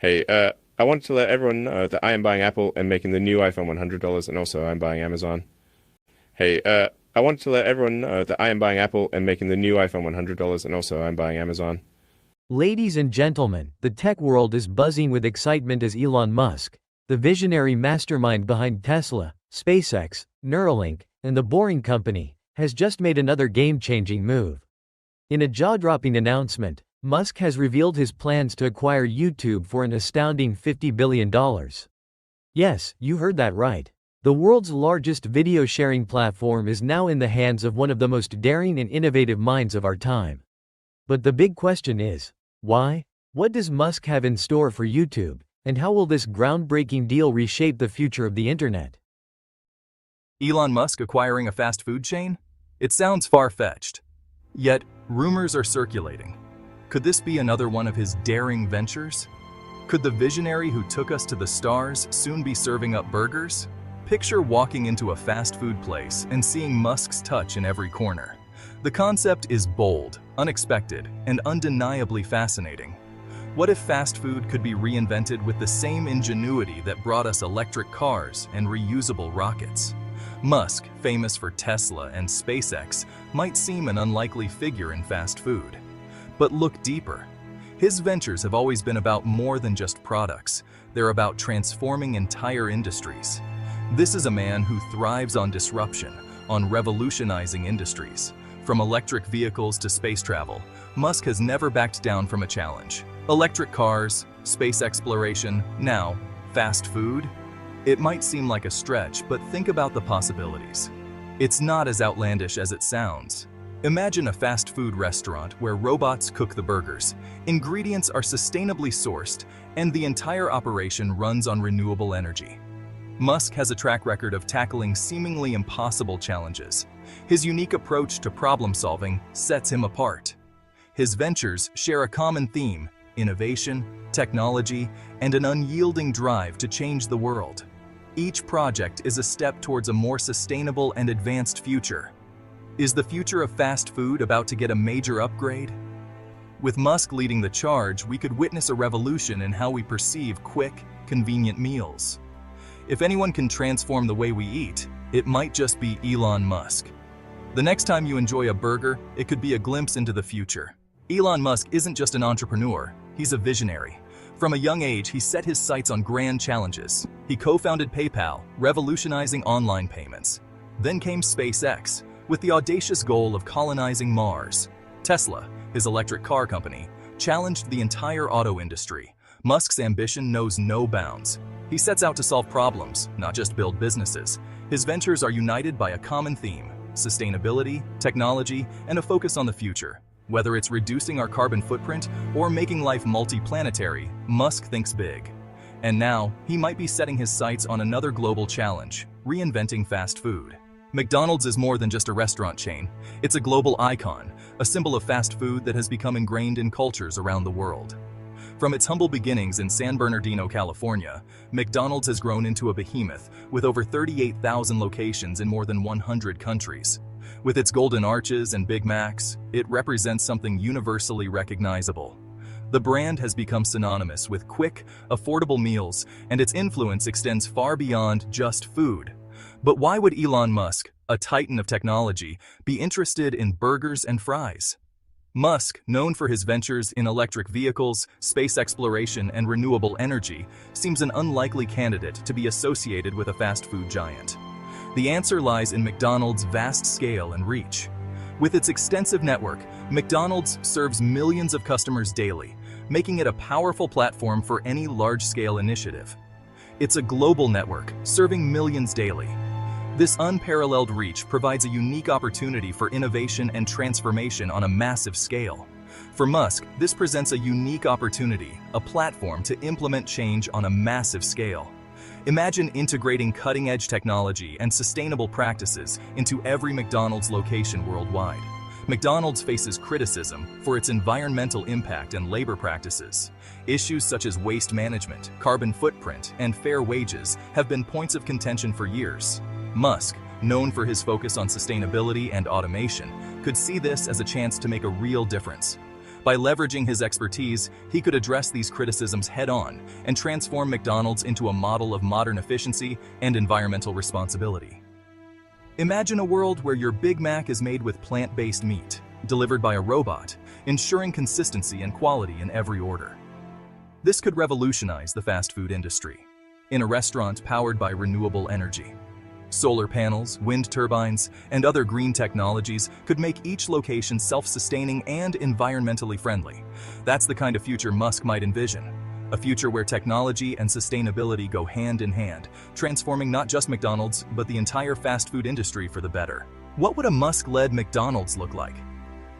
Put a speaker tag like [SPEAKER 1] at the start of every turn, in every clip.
[SPEAKER 1] Hey, I wanted to let everyone know that I am buying Apple and making the new iPhone $100, and also I'm buying Amazon. Hey, I wanted to let everyone know that I am buying Apple and making the new iPhone $100, and also I'm buying Amazon.
[SPEAKER 2] Ladies and gentlemen, the tech world is buzzing with excitement as Elon Musk, the visionary mastermind behind Tesla, SpaceX, Neuralink, and the Boring Company, has just made another game-changing move. In a jaw-dropping announcement, Musk has revealed his plans to acquire YouTube for an astounding $50 billion. Yes, you heard that right. The world's largest video-sharing platform is now in the hands of one of the most daring and innovative minds of our time. But the big question is, why? What does Musk have in store for YouTube, and how will this groundbreaking deal reshape the future of the internet?
[SPEAKER 3] Elon Musk acquiring a fast food chain? It sounds far-fetched. Yet, rumors are circulating. Could this be another one of his daring ventures? Could the visionary who took us to the stars soon be serving up burgers? Picture walking into a fast food place and seeing Musk's touch in every corner. The concept is bold, unexpected, and undeniably fascinating. What if fast food could be reinvented with the same ingenuity that brought us electric cars and reusable rockets? Musk, famous for Tesla and SpaceX, might seem an unlikely figure in fast food. But look deeper. His ventures have always been about more than just products. They're about transforming entire industries. This is a man who thrives on disruption, on revolutionizing industries. From electric vehicles to space travel, Musk has never backed down from a challenge. Electric cars, space exploration, now fast food? It might seem like a stretch, but think about the possibilities. It's not as outlandish as it sounds. Imagine a fast food restaurant where robots cook the burgers, ingredients are sustainably sourced, and the entire operation runs on renewable energy. Musk has a track record of tackling seemingly impossible challenges. His unique approach to problem-solving sets him apart. His ventures share a common theme: innovation, technology, and an unyielding drive to change the world. Each project is a step towards a more sustainable and advanced future. Is the future of fast food about to get a major upgrade? With Musk leading the charge, we could witness a revolution in how we perceive quick, convenient meals. If anyone can transform the way we eat, it might just be Elon Musk. The next time you enjoy a burger, it could be a glimpse into the future. Elon Musk isn't just an entrepreneur, he's a visionary. From a young age, he set his sights on grand challenges. He co-founded PayPal, revolutionizing online payments. Then came SpaceX, with the audacious goal of colonizing Mars. Tesla, his electric car company, challenged the entire auto industry. Musk's ambition knows no bounds. He sets out to solve problems, not just build businesses. His ventures are united by a common theme: sustainability, technology, and a focus on the future. Whether it's reducing our carbon footprint or making life multi-planetary, Musk thinks big. And now, he might be setting his sights on another global challenge: reinventing fast food. McDonald's is more than just a restaurant chain. It's a global icon, a symbol of fast food that has become ingrained in cultures around the world. From its humble beginnings in San Bernardino, California, McDonald's has grown into a behemoth with over 38,000 locations in more than 100 countries. With its golden arches and Big Macs, it represents something universally recognizable. The brand has become synonymous with quick, affordable meals, and its influence extends far beyond just food. But why would Elon Musk, a titan of technology, be interested in burgers and fries? Musk, known for his ventures in electric vehicles, space exploration, and renewable energy, seems an unlikely candidate to be associated with a fast food giant. The answer lies in McDonald's vast scale and reach. With its extensive network, McDonald's serves millions of customers daily, making it a powerful platform for any large-scale initiative. It's a global network, serving millions daily. This unparalleled reach provides a unique opportunity for innovation and transformation on a massive scale. For Musk, this presents a unique opportunity, a platform to implement change on a massive scale. Imagine integrating cutting-edge technology and sustainable practices into every McDonald's location worldwide. McDonald's faces criticism for its environmental impact and labor practices. Issues such as waste management, carbon footprint, and fair wages have been points of contention for years. Musk, known for his focus on sustainability and automation, could see this as a chance to make a real difference. By leveraging his expertise, he could address these criticisms head-on and transform McDonald's into a model of modern efficiency and environmental responsibility. Imagine a world where your Big Mac is made with plant-based meat, delivered by a robot, ensuring consistency and quality in every order. This could revolutionize the fast food industry. In a restaurant powered by renewable energy, solar panels, wind turbines, and other green technologies could make each location self-sustaining and environmentally friendly. That's the kind of future Musk might envision. A future where technology and sustainability go hand in hand, transforming not just McDonald's, but the entire fast food industry for the better. What would a Musk-led McDonald's look like?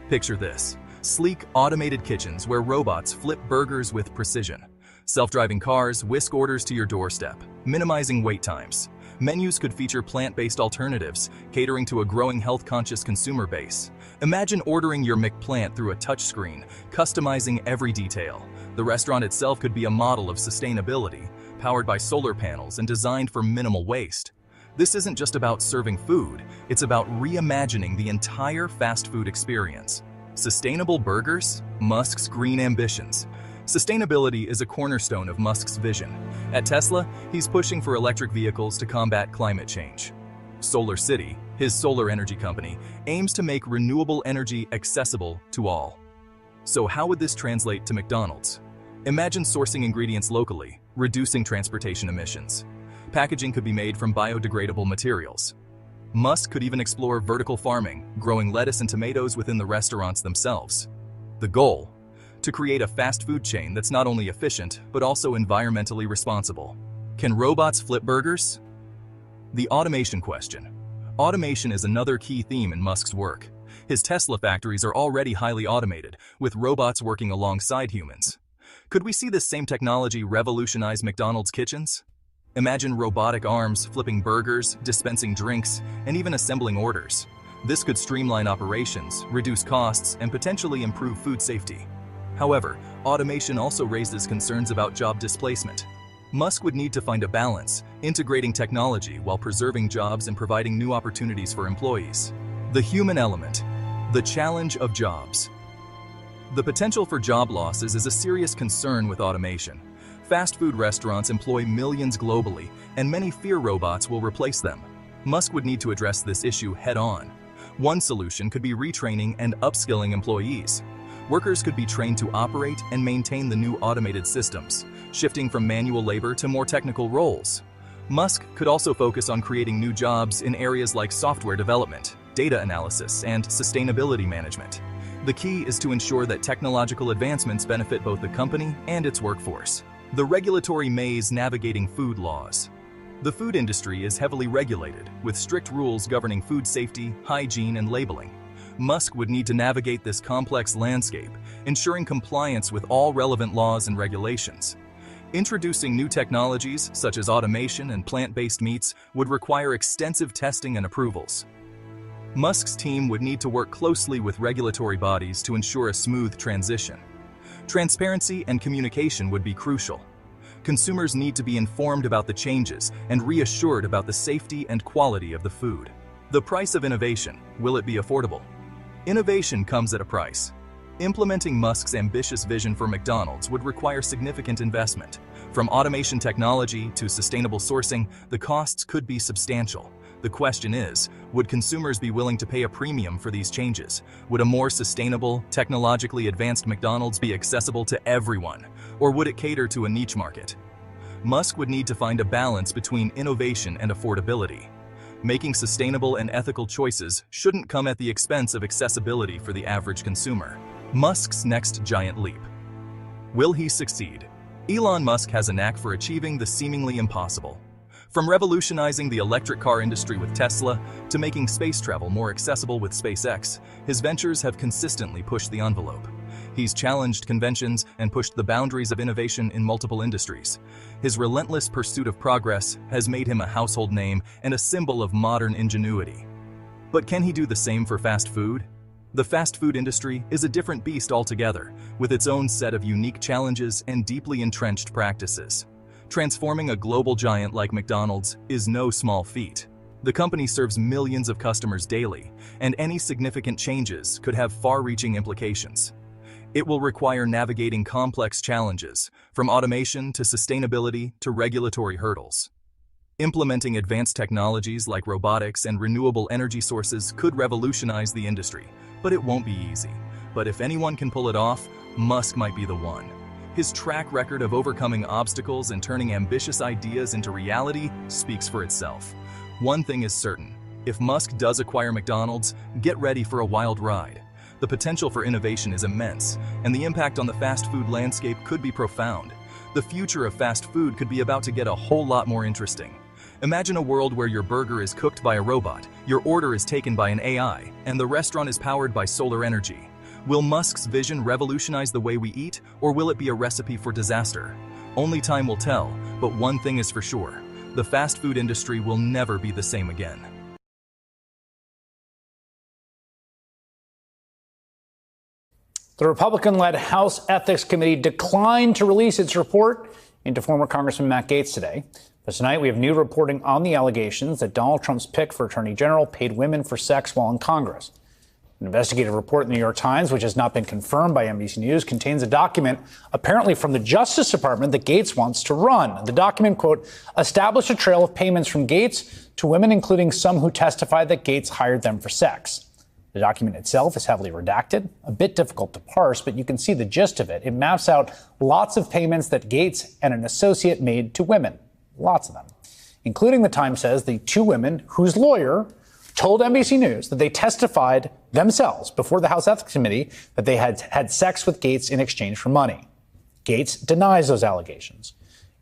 [SPEAKER 3] Picture this: sleek, automated kitchens where robots flip burgers with precision. Self-driving cars whisk orders to your doorstep, minimizing wait times. Menus could feature plant-based alternatives, catering to a growing health-conscious consumer base. Imagine ordering your McPlant through a touchscreen, customizing every detail. The restaurant itself could be a model of sustainability, powered by solar panels and designed for minimal waste. This isn't just about serving food, it's about reimagining the entire fast food experience. Sustainable burgers? Musk's green ambitions. Sustainability is a cornerstone of Musk's vision. At Tesla, he's pushing for electric vehicles to combat climate change. Solar City, his solar energy company, aims to make renewable energy accessible to all. So how would this translate to McDonald's? Imagine sourcing ingredients locally, reducing transportation emissions. Packaging could be made from biodegradable materials. Musk could even explore vertical farming, growing lettuce and tomatoes within the restaurants themselves. The goal? To create a fast food chain that's not only efficient, but also environmentally responsible. Can robots flip burgers? The automation question. Automation is another key theme in Musk's work. His Tesla factories are already highly automated, with robots working alongside humans. Could we see this same technology revolutionize McDonald's kitchens? Imagine robotic arms flipping burgers, dispensing drinks, and even assembling orders. This could streamline operations, reduce costs, and potentially improve food safety. However, automation also raises concerns about job displacement. Musk would need to find a balance, integrating technology while preserving jobs and providing new opportunities for employees. The human element. The challenge of jobs. The potential for job losses is a serious concern with automation. Fast food restaurants employ millions globally, and many fear robots will replace them. Musk would need to address this issue head-on. One solution could be retraining and upskilling employees. Workers could be trained to operate and maintain the new automated systems, shifting from manual labor to more technical roles. Musk could also focus on creating new jobs in areas like software development, data analysis, and sustainability management. The key is to ensure that technological advancements benefit both the company and its workforce. The regulatory maze navigating food laws. The food industry is heavily regulated, with strict rules governing food safety, hygiene, and labeling. Musk would need to navigate this complex landscape, ensuring compliance with all relevant laws and regulations. Introducing new technologies, such as automation and plant-based meats, would require extensive testing and approvals. Musk's team would need to work closely with regulatory bodies to ensure a smooth transition. Transparency and communication would be crucial. Consumers need to be informed about the changes and reassured about the safety and quality of the food. The price of innovation. Will it be affordable? Innovation comes at a price. Implementing Musk's ambitious vision for McDonald's would require significant investment. From automation technology to sustainable sourcing, the costs could be substantial. The question is, would consumers be willing to pay a premium for these changes? Would a more sustainable, technologically advanced McDonald's be accessible to everyone, or would it cater to a niche market? Musk would need to find a balance between innovation and affordability. Making sustainable and ethical choices shouldn't come at the expense of accessibility for the average consumer. Musk's next giant leap. Will he succeed? Elon Musk has a knack for achieving the seemingly impossible. From revolutionizing the electric car industry with Tesla to making space travel more accessible with SpaceX, his ventures have consistently pushed the envelope. He's challenged conventions and pushed the boundaries of innovation in multiple industries. His relentless pursuit of progress has made him a household name and a symbol of modern ingenuity. But can he do the same for fast food? The fast food industry is a different beast altogether, with its own set of unique challenges and deeply entrenched practices. Transforming a global giant like McDonald's is no small feat. The company serves millions of customers daily, and any significant changes could have far-reaching implications. It will require navigating complex challenges, from automation to sustainability to regulatory hurdles. Implementing advanced technologies like robotics and renewable energy sources could revolutionize the industry, but it won't be easy. But if anyone can pull it off, Musk might be the one. His track record of overcoming obstacles and turning ambitious ideas into reality speaks for itself. One thing is certain: if Musk does acquire McDonald's, get ready for a wild ride. The potential for innovation is immense, and the impact on the fast food landscape could be profound. The future of fast food could be about to get a whole lot more interesting. Imagine a world where your burger is cooked by a robot, your order is taken by an AI, and the restaurant is powered by solar energy. Will Musk's vision revolutionize the way we eat, or will it be a recipe for disaster? Only time will tell, but one thing is for sure: the fast food industry will never be the same again.
[SPEAKER 4] The Republican-led House Ethics Committee declined to release its report into former Congressman Matt Gaetz today. But tonight we have new reporting on the allegations that Donald Trump's pick for Attorney General paid women for sex while in Congress. An investigative report in the New York Times, which has not been confirmed by NBC News, contains a document apparently from the Justice Department that Gaetz wants to run. The document, quote, established a trail of payments from Gaetz to women, including some who testified that Gaetz hired them for sex. The document itself is heavily redacted, a bit difficult to parse, but you can see the gist of it. It maps out lots of payments that Gaetz and an associate made to women, lots of them, including, the Times says, the two women whose lawyer told NBC News that they testified themselves before the House Ethics Committee that they had had sex with Gaetz in exchange for money. Gaetz denies those allegations.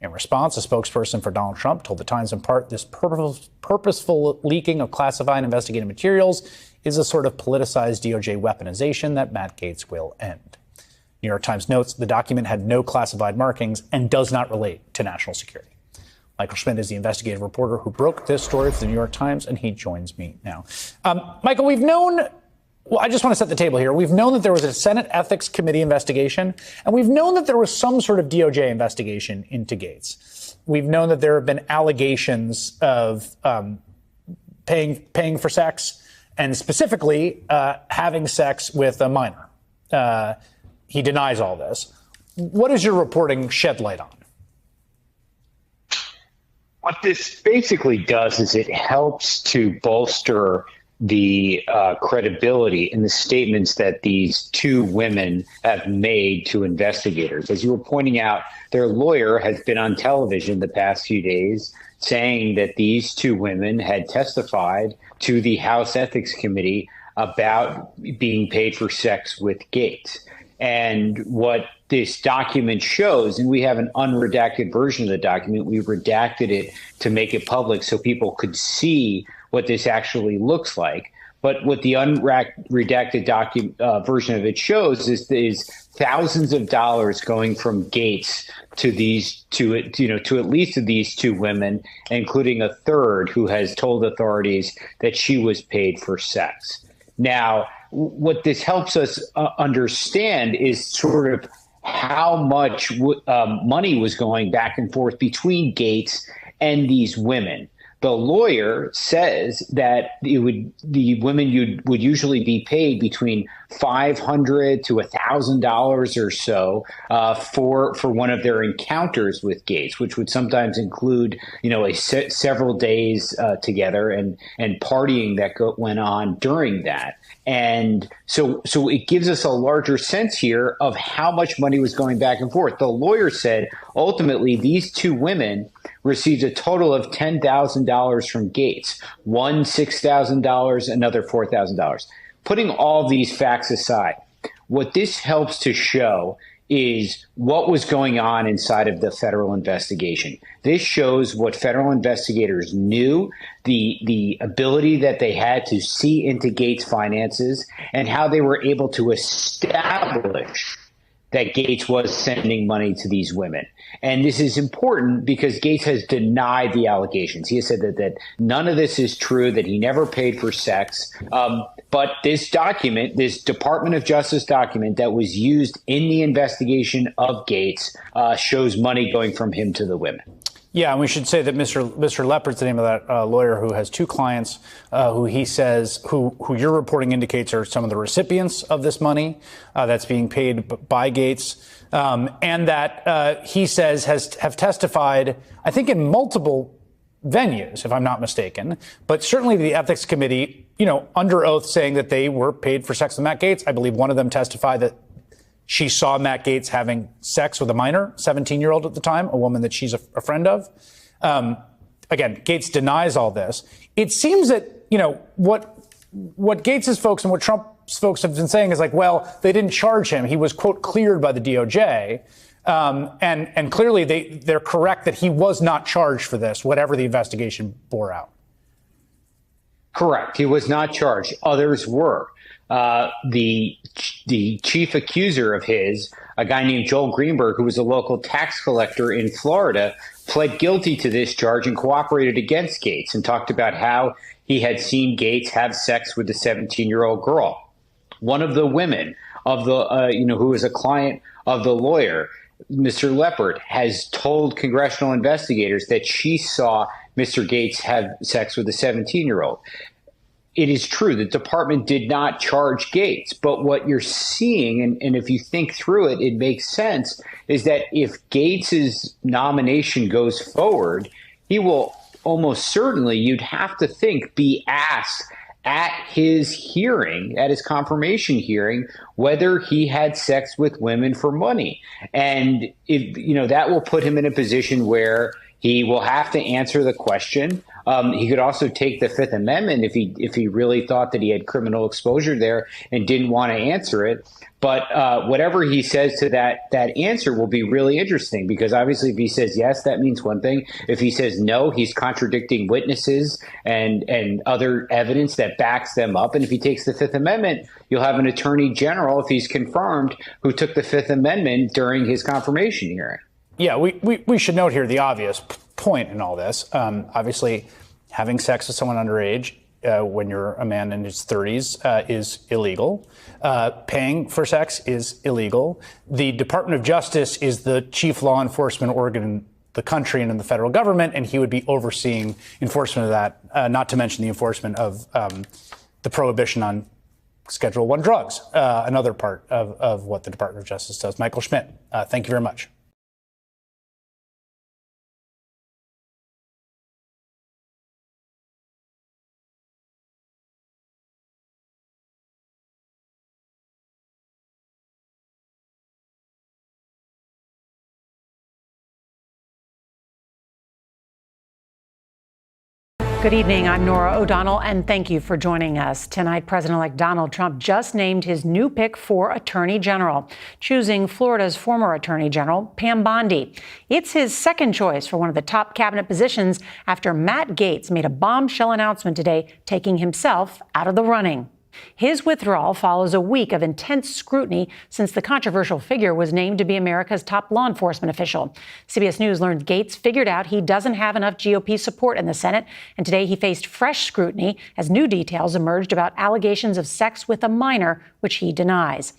[SPEAKER 4] In response, a spokesperson for Donald Trump told the Times in part, this purposeful leaking of classified investigative materials is a sort of politicized DOJ weaponization that Matt Gaetz will end. New York Times notes the document had no classified markings and does not relate to national security. Michael Schmidt is the investigative reporter who broke this story for the New York Times, and he joins me now. Michael, I just want to set the table here. We've known that there was a Senate Ethics Committee investigation, and we've known that there was some sort of DOJ investigation into Gaetz. We've known that there have been allegations of paying for sex, and specifically having sex with a minor. He denies all this. What does your reporting shed light on?
[SPEAKER 5] What this basically does is it helps to bolster the credibility in the statements that these two women have made to investigators. As you were pointing out, their lawyer has been on television the past few days saying that these two women had testified to the House Ethics Committee about being paid for sex with Gaetz. And what this document shows, and we have an unredacted version of the document, we redacted it to make it public so people could see what this actually looks like. But what the unredacted version of it shows is thousands of dollars going from Gaetz to these to at least these two women, including a third who has told authorities that she was paid for sex. Now, what this helps us understand is sort of how much money was going back and forth between Gaetz and these women. The lawyer says that the women would usually be paid between $500 to $1,000 or so for one of their encounters with Gaetz, which would sometimes include several days together and partying that went on during that. And so it gives us a larger sense here of how much money was going back and forth. The lawyer said ultimately these two women received a total of $10,000 from Gaetz, one $6,000, another $4,000. Putting all these facts aside, what this helps to show is what was going on inside of the federal investigation. This shows what federal investigators knew, the ability that they had to see into Gaetz' finances, and how they were able to establish that Gaetz was sending money to these women. And this is important because Gaetz has denied the allegations. He has said that none of this is true, that he never paid for sex. But this document, this Department of Justice document that was used in the investigation of Gaetz, shows money going from him to the women.
[SPEAKER 4] Yeah, and we should say that Mr. Leopard's the name of that lawyer who has two clients who he says, who your reporting indicates are some of the recipients of this money that's being paid by Gates, and that he says have testified, I think, in multiple venues, if I'm not mistaken, but certainly the ethics committee, under oath saying that they were paid for sex with Matt Gates. I believe one of them testified that she saw Matt Gates having sex with a minor, 17-year-old at the time, a woman that she's a friend of. Again, Gates denies all this. It seems that, what Gates's folks and what Trump's folks have been saying is like, well, they didn't charge him. He was, quote, cleared by the DOJ. And clearly they're correct that he was not charged for this, whatever the investigation bore out.
[SPEAKER 5] Correct. He was not charged. Others were. The chief accuser of his, a guy named Joel Greenberg, who was a local tax collector in Florida, pled guilty to this charge and cooperated against Gates and talked about how he had seen Gates have sex with the 17-year-old girl. One of the women of the, who was a client of the lawyer, Mr. Leopard, has told congressional investigators that she saw Mr. Gates have sex with a 17-year-old. It is true the department did not charge Gates, but what you're seeing, and if you think through it, it makes sense, is that if Gates's nomination goes forward, he will almost certainly, you'd have to think, be asked at his hearing, at his confirmation hearing, whether he had sex with women for money. And that will put him in a position where he will have to answer the question. He could also take the Fifth Amendment if he really thought that he had criminal exposure there and didn't want to answer it. But whatever he says to that answer will be really interesting, because obviously if he says yes, that means one thing. If he says no, he's contradicting witnesses and other evidence that backs them up. And if he takes the Fifth Amendment, you'll have an attorney general, if he's confirmed, who took the Fifth Amendment during his confirmation hearing.
[SPEAKER 4] Yeah, we should note here the obvious point in all this. Obviously, having sex with someone underage when you're a man in his 30s is illegal. Paying for sex is illegal. The Department of Justice is the chief law enforcement organ in the country and in the federal government, and he would be overseeing enforcement of that, not to mention the enforcement of the prohibition on Schedule I drugs, another part of what the Department of Justice does. Michael Schmidt, thank you very much.
[SPEAKER 6] Good evening. I'm Nora O'Donnell, and thank you for joining us. Tonight, President-elect Donald Trump just named his new pick for Attorney General, choosing Florida's former Attorney General, Pam Bondi. It's his second choice for one of the top cabinet positions after Matt Gaetz made a bombshell announcement today, taking himself out of the running. His withdrawal follows a week of intense scrutiny since the controversial figure was named to be America's top law enforcement official. CBS News learned Gaetz figured out he doesn't have enough GOP support in the Senate, and today he faced fresh scrutiny as new details emerged about allegations of sex with a minor, which he denies.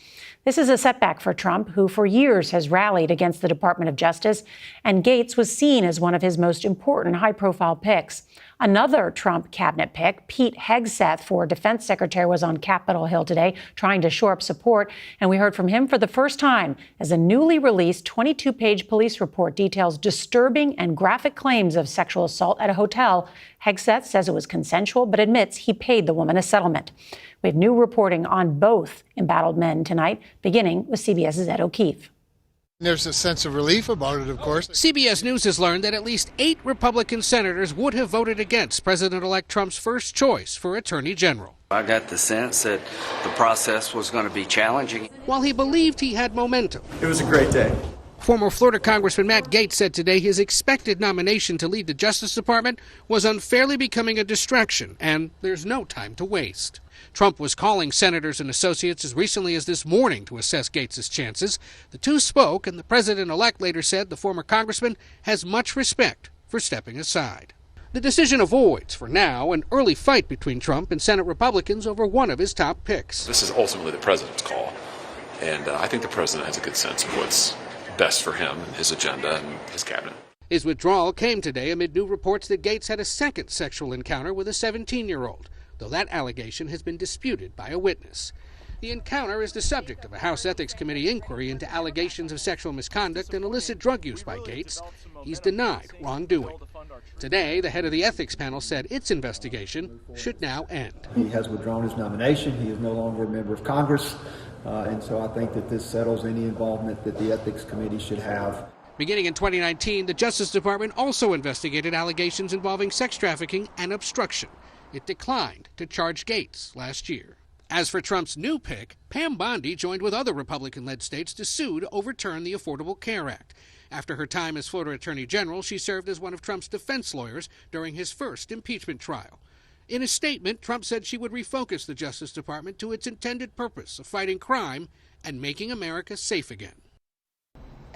[SPEAKER 6] This is a setback for Trump, who for years has rallied against the Department of Justice, and Gaetz was seen as one of his most important high-profile picks. Another Trump cabinet pick, Pete Hegseth for Defense Secretary, was on Capitol Hill today trying to shore up support, and we heard from him for the first time as a newly released 22-page police report details disturbing and graphic claims of sexual assault at a hotel. Hegseth says it was consensual, but admits he paid the woman a settlement. We have new reporting on both embattled men tonight, beginning with CBS's Ed O'Keefe.
[SPEAKER 7] There's a sense of relief about it, of course.
[SPEAKER 8] CBS News has learned that at least 8 Republican senators would have voted against President-elect Trump's first choice for Attorney General.
[SPEAKER 9] I got the sense that the process was going to be challenging.
[SPEAKER 8] While he believed he had momentum.
[SPEAKER 10] It was a great day.
[SPEAKER 8] Former Florida Congressman Matt Gaetz said today his expected nomination to lead the Justice Department was unfairly becoming a distraction, and there's no time to waste. Trump was calling senators and associates as recently as this morning to assess Gaetz's chances. The two spoke, and the president-elect later said the former congressman has much respect for stepping aside. The decision avoids, for now, an early fight between Trump and Senate Republicans over one of his top picks.
[SPEAKER 11] This is ultimately the president's call, and I think the president has a good sense of what's best for him and his agenda and his cabinet.
[SPEAKER 8] His withdrawal came today amid new reports that Gates had a second sexual encounter with a 17-year-old, though that allegation has been disputed by a witness. The encounter is the subject of a House Ethics Committee inquiry into allegations of sexual misconduct and illicit drug use by Gates. He's denied wrongdoing. Today, the head of the ethics panel said its investigation should now end.
[SPEAKER 10] He has withdrawn his nomination. He is no longer a member of Congress. And so I think that this settles any involvement that the Ethics Committee should have.
[SPEAKER 8] Beginning in 2019, the Justice Department also investigated allegations involving sex trafficking and obstruction. It declined to charge Gates last year. As for Trump's new pick, Pam Bondi joined with other Republican-led states to sue to overturn the Affordable Care Act. After her time as Florida Attorney General, she served as one of Trump's defense lawyers during his first impeachment trial. In a statement, Trump said she would refocus the Justice Department to its intended purpose of fighting crime and making America safe again.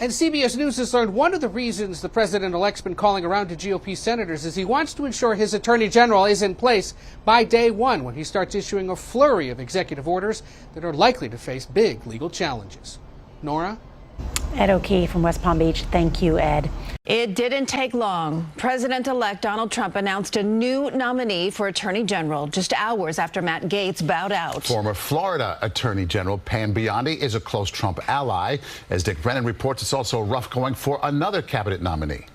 [SPEAKER 8] And CBS News has learned one of the reasons the president-elect's been calling around to GOP senators is he wants to ensure his attorney general is in place by day one when he starts issuing a flurry of executive orders that are likely to face big legal challenges. Nora?
[SPEAKER 6] Ed O'Keefe from West Palm Beach. Thank you, Ed.
[SPEAKER 11] It didn't take long. President-elect Donald Trump announced a new nominee for Attorney General just hours after Matt Gaetz bowed out.
[SPEAKER 12] Former Florida Attorney General Pam Bondi is a close Trump ally. As Dick Brennan reports, it's also rough going for another cabinet nominee.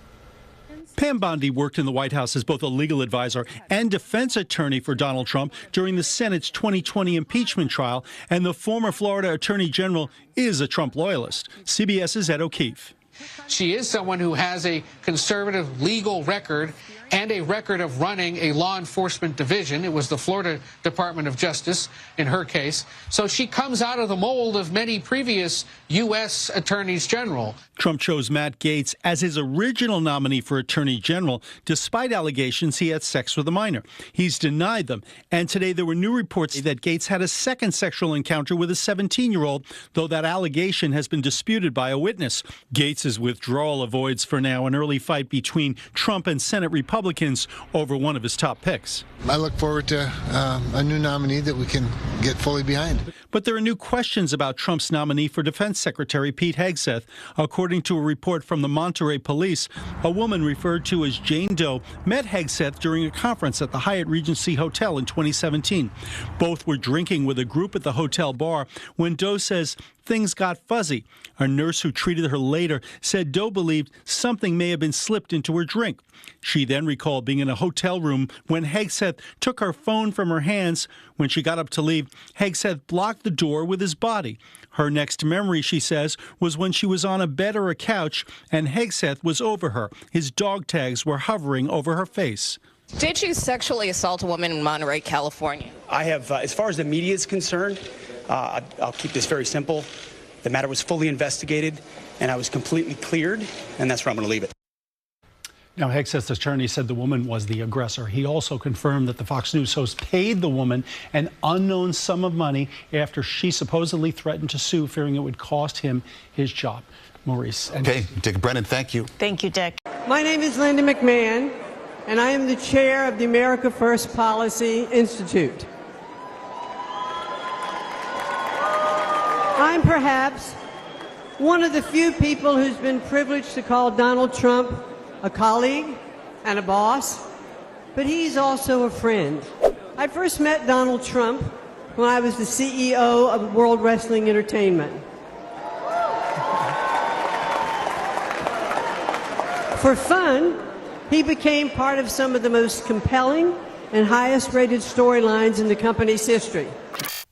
[SPEAKER 13] Pam Bondi worked in the White House as both a legal advisor and defense attorney for Donald Trump during the Senate's 2020 impeachment trial, and the former Florida Attorney General is a Trump loyalist. CBS's Ed O'Keefe.
[SPEAKER 8] She is someone who has a conservative legal record and a record of running a law enforcement division. It was the Florida Department of Justice in her case. So she comes out of the mold of many previous U.S. attorneys general.
[SPEAKER 13] Trump chose Matt Gaetz as his original nominee for Attorney General, despite allegations he had sex with a minor. He's denied them. And today there were new reports that Gaetz had a second sexual encounter with a 17-year-old, though that allegation has been disputed by a witness. Gaetz's withdrawal avoids for now an early fight between Trump and Senate Republicans over one of his top picks.
[SPEAKER 7] I look forward to a new nominee that we can get fully behind.
[SPEAKER 13] But there are new questions about Trump's nominee for Defense Secretary Pete Hegseth. According to a report from the Monterey Police, a woman referred to as Jane Doe met Hegseth during a conference at the Hyatt Regency Hotel in 2017. Both were drinking with a group at the hotel bar when Doe says things got fuzzy. A nurse who treated her later said Doe believed something may have been slipped into her drink. She then recalled being in a hotel room when Hegseth took her phone from her hands. When she got up to leave, Hegseth blocked the door with his body. Her next memory, she says, was when she was on a bed or a couch and Hegseth was over her. His dog tags were hovering over her face.
[SPEAKER 11] Did you sexually assault a woman in Monterey, California?
[SPEAKER 14] I have, as far as the media is concerned, I'll keep this very simple. The matter was fully investigated, and I was completely cleared, and that's where I'm going to leave it.
[SPEAKER 13] Now, Hegseth's attorney said the woman was the aggressor. He also confirmed that the Fox News host paid the woman an unknown sum of money after she supposedly threatened to sue, fearing it would cost him his job. Maurice.
[SPEAKER 12] Okay, Dick Brennan, thank you.
[SPEAKER 11] Thank you, Dick.
[SPEAKER 15] My name is Linda McMahon, and I am the chair of the America First Policy Institute. I'm perhaps one of the few people who's been privileged to call Donald Trump a colleague and a boss, but he's also a friend. I first met Donald Trump when I was the CEO of World Wrestling Entertainment. For fun, he became part of some of the most compelling and highest-rated storylines in the company's history.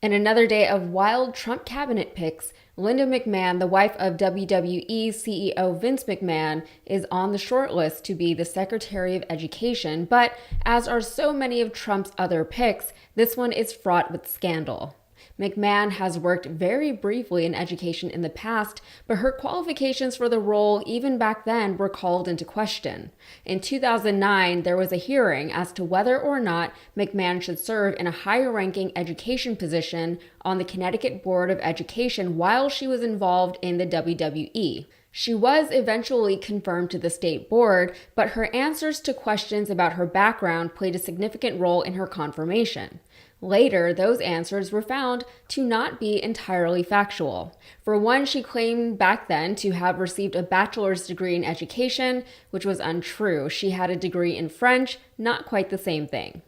[SPEAKER 16] In another day of wild Trump cabinet picks, Linda McMahon, the wife of WWE CEO Vince McMahon, is on the short list to be the Secretary of Education, but as are so many of Trump's other picks, this one is fraught with scandal. McMahon has worked very briefly in education in the past, but her qualifications for the role even back then were called into question. In 2009, there was a hearing as to whether or not McMahon should serve in a higher-ranking education position on the Connecticut Board of Education while she was involved in the WWE. She was eventually confirmed to the state board, but her answers to questions about her background played a significant role in her confirmation. Later, those answers were found to not be entirely factual. For one, she claimed back then to have received a bachelor's degree in education, which was untrue. She had a degree in French, not quite the same thing.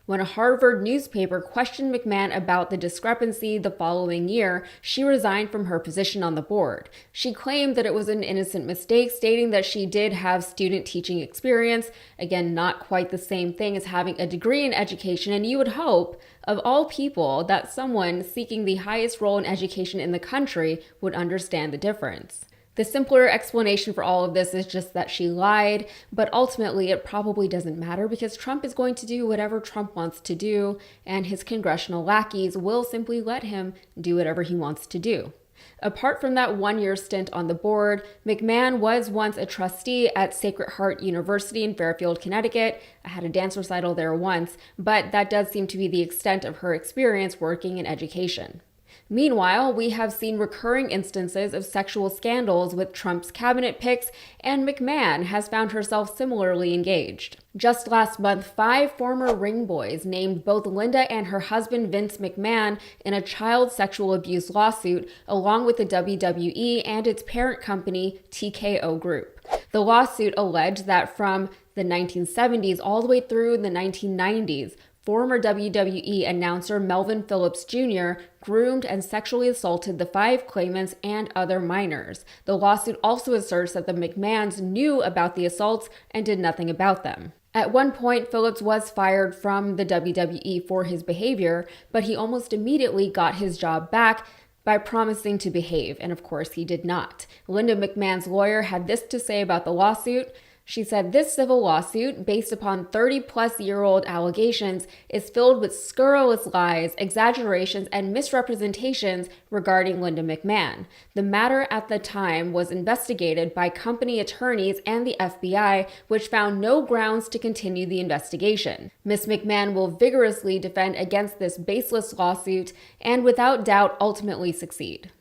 [SPEAKER 16] When a Harvard newspaper questioned McMahon about the discrepancy the following year, she resigned from her position on the board. She claimed that it was an innocent mistake, stating that she did have student teaching experience. Again, not quite the same thing as having a degree in education, and you would hope, of all people, that someone seeking the highest role in education in the country would understand the difference. The simpler explanation for all of this is just that she lied, but ultimately it probably doesn't matter because Trump is going to do whatever Trump wants to do, and his congressional lackeys will simply let him do whatever he wants to do. Apart from that one-year stint on the board, McMahon was once a trustee at Sacred Heart University in Fairfield, Connecticut. I had a dance recital there once, but that does seem to be the extent of her experience working in education. Meanwhile, we have seen recurring instances of sexual scandals with Trump's cabinet picks, and McMahon has found herself similarly engaged. Just last month, 5 former ring boys named both Linda and her husband Vince McMahon in a child sexual abuse lawsuit, along with the WWE and its parent company, TKO Group. The lawsuit alleged that from the 1970s all the way through the 1990s, former WWE announcer Melvin Phillips Jr. groomed and sexually assaulted the 5 claimants and other minors. The lawsuit also asserts that the McMahons knew about the assaults and did nothing about them. At one point, Phillips was fired from the WWE for his behavior, but he almost immediately got his job back by promising to behave, and of course he did not. Linda McMahon's lawyer had this to say about the lawsuit. She said this civil lawsuit, based upon 30-plus-year-old allegations, is filled with scurrilous lies, exaggerations, and misrepresentations regarding Linda McMahon. The matter at the time was investigated by company attorneys and the FBI, which found no grounds to continue the investigation. Ms. McMahon will vigorously defend against this baseless lawsuit and without doubt ultimately succeed.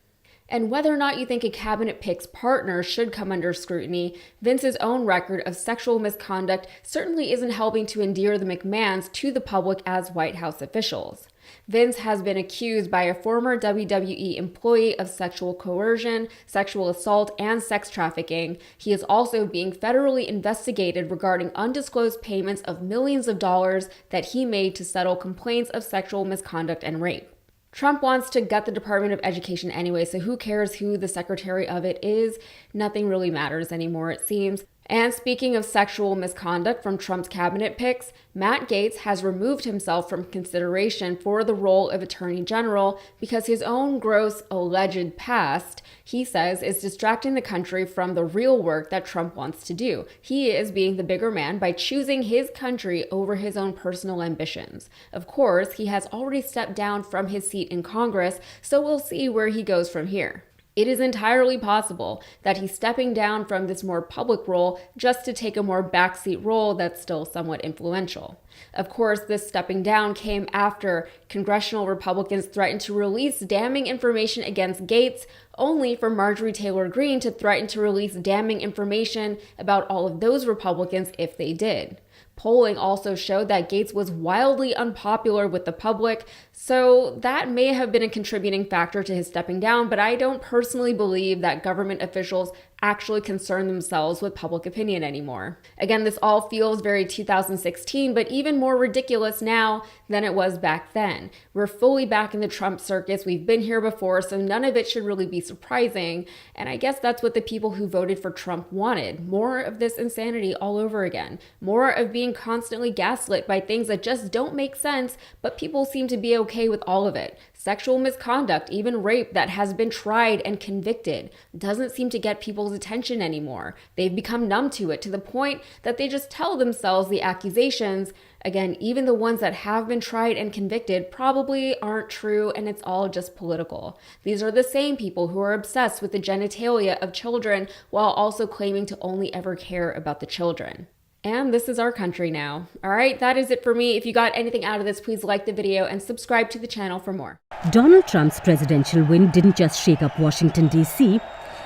[SPEAKER 16] And whether or not you think a cabinet pick's partner should come under scrutiny, Vince's own record of sexual misconduct certainly isn't helping to endear the McMahons to the public as White House officials. Vince has been accused by a former WWE employee of sexual coercion, sexual assault, and sex trafficking. He is also being federally investigated regarding undisclosed payments of millions of dollars that he made to settle complaints of sexual misconduct and rape. Trump wants to gut the Department of Education anyway, so who cares who the secretary of it is? Nothing really matters anymore, it seems. And speaking of sexual misconduct from Trump's cabinet picks, Matt Gaetz has removed himself from consideration for the role of Attorney General because his own gross, alleged past, he says, is distracting the country from the real work that Trump wants to do. He is being the bigger man by choosing his country over his own personal ambitions. Of course, he has already stepped down from his seat in Congress, so we'll see where he goes from here. It is entirely possible that he's stepping down from this more public role just to take a more backseat role that's still somewhat influential. Of course, this stepping down came after congressional Republicans threatened to release damning information against Gaetz, only for Marjorie Taylor Greene to threaten to release damning information about all of those Republicans if they did. Polling also showed that Gaetz was wildly unpopular with the public, so that may have been a contributing factor to his stepping down, but I don't personally believe that government officials actually concern themselves with public opinion anymore. Again, this all feels very 2016, but even more ridiculous now than it was back then. We're fully back in the Trump circus. We've been here before, so none of it should really be surprising. And I guess that's what the people who voted for Trump wanted. More of this insanity all over again. More of being constantly gaslit by things that just don't make sense, but people seem to be okay with all of it. Sexual misconduct, even rape that has been tried and convicted, doesn't seem to get people's attention anymore. They've become numb to it to the point that they just tell themselves the accusations, again, even the ones that have been tried and convicted, probably aren't true and it's all just political. These are the same people who are obsessed with the genitalia of children while also claiming to only ever care about the children. And this is our country now. All right, that is it for me. If you got anything out of this, please like the video and subscribe to the channel for more.
[SPEAKER 17] Donald Trump's presidential win didn't just shake up Washington, D.C.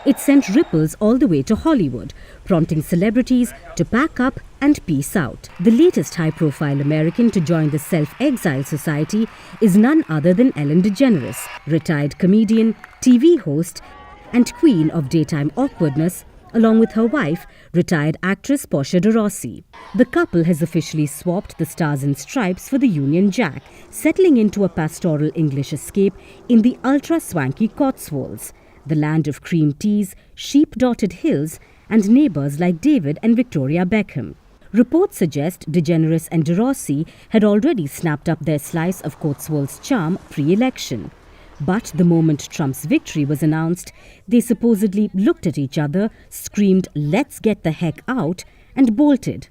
[SPEAKER 17] It sent ripples all the way to Hollywood, prompting celebrities to pack up and peace out. The latest high-profile American to join the Self-Exile Society is none other than Ellen DeGeneres, retired comedian, TV host, and queen of daytime awkwardness, along with her wife, retired actress Portia de Rossi. The couple has officially swapped the Stars and Stripes for the Union Jack, settling into a pastoral English escape in the ultra-swanky Cotswolds, the land of cream teas, sheep-dotted hills, and neighbours like David and Victoria Beckham. Reports suggest DeGeneres and de Rossi had already snapped up their slice of Cotswold's charm pre-election. But the moment Trump's victory was announced, they supposedly looked at each other, screamed, "Let's get the heck out," and bolted.